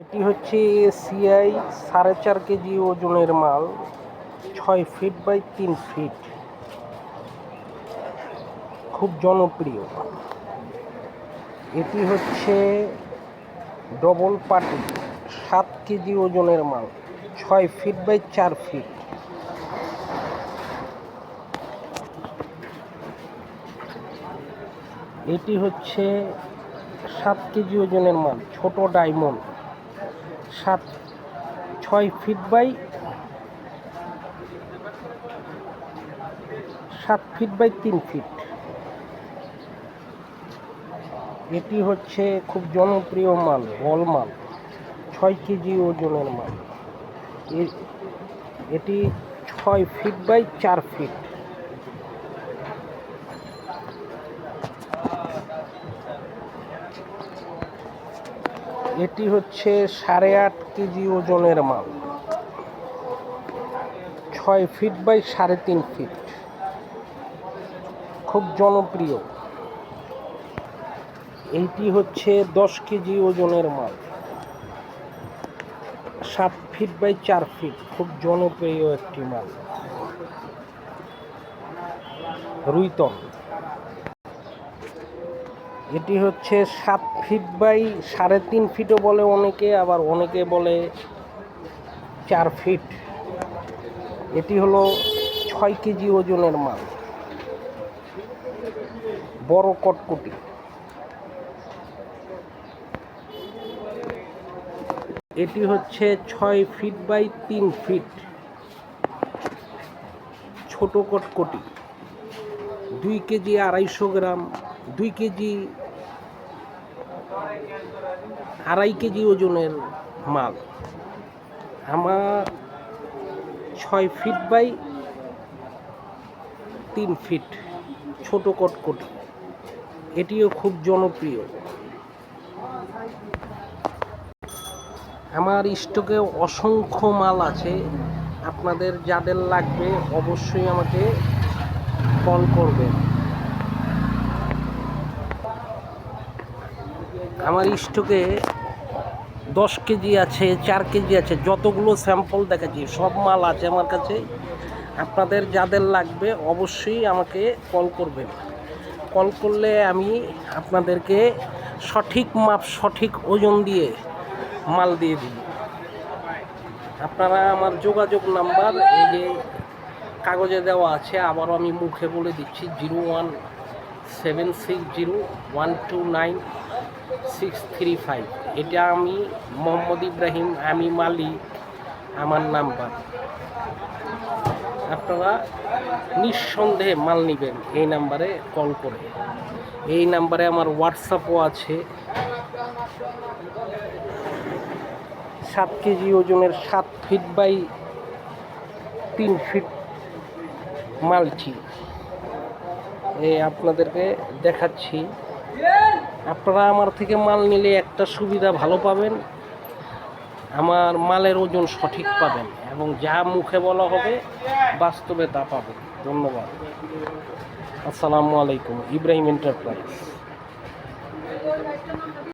এটি হচ্ছে ACI 4.5 KG ওজনের মাল, 6 ফিট বাই 3 ফিট, খুব জনপ্রিয়। এটি হচ্ছে ডবল পাটি 7 কেজি ওজনের মাল, 6 ফিট বাই 4 ফিট। এটি হচ্ছে 7 কেজি ওজনের মাল, ছোট diamond, 6 feet by 7 feet by 3 feet. এটি হচ্ছে খুব জনপ্রিয় মাল, বল মাল, 6 কেজি ওজনের মাল। এটি 6 ফিট বাই 4 ফিট। এটি হচ্ছে 8.5 কেজি ওজনের মাল, 6 ফিট বাই 3.5 ফিট, খুব জনপ্রিয়। এইটি হচ্ছে 10 কেজি ওজনের মাল, 7 ফিট বাই 4 ফিট, খুব জনপ্রিয় একটি মাল, রুইতল। এটি হচ্ছে 7 ফিট বাই 3.5 ফিটও বলে অনেকে, আবার অনেকে বলে 4 ফিট। এটি হলো 6 কেজি ওজনের মাল, বড় কটকটি। এটি হচ্ছে 6 ফিট বাই 3 ফিট, ছোট কটকটি, 2 কেজি 250 গ্রাম, 2 কেজি 2.5 কেজি ওজনের মাল। আমার 6 ফিট বাই 3 ফিট, ছোট কটকটি। এটিও খুব জনপ্রিয়। আমার স্টকে অসংখ্য মাল আছে, আপনাদের যাদের লাগবে অবশ্যই আমাকে কল করবেন। আমার স্টকে 10 কেজি আছে, 4 কেজি আছে, যতগুলো স্যাম্পল দেখাচ্ছি সব মাল আছে আমার কাছে। আপনাদের যাদের লাগবে অবশ্যই আমাকে কল করবেন। কল করলে আমি আপনাদেরকে সঠিক মাপ, সঠিক ওজন দিয়ে মাল দিয়ে দিই। আপনারা আমার যোগাযোগ নাম্বার এই যে কাগজে দেওয়া আছে, আবারও আমি মুখে বলে দিচ্ছি, 01760129 এটা আমি মোহাম্মদ ইব্রাহিম, আমি মালিক, আমার নাম্বার। আপনারা নিঃসন্দেহে মাল নেবেন এই নাম্বারে কল করে। এই নাম্বারে আমার হোয়াটসঅ্যাপও আছে। 7 কেজি ওজনের 7 ফিট বাই 3 ফিট মালটি আপনাদেরকে দেখাচ্ছি। আপনারা আমার থেকে মাল নিলে একটা সুবিধা ভালো পাবেন, আমার মালের ওজন সঠিক পাবেন এবং যা মুখে বলা হবে বাস্তবে তা পাবেন। ধন্যবাদ। আসসালামু আলাইকুম। ইব্রাহিম এন্টারপ্রাইজ।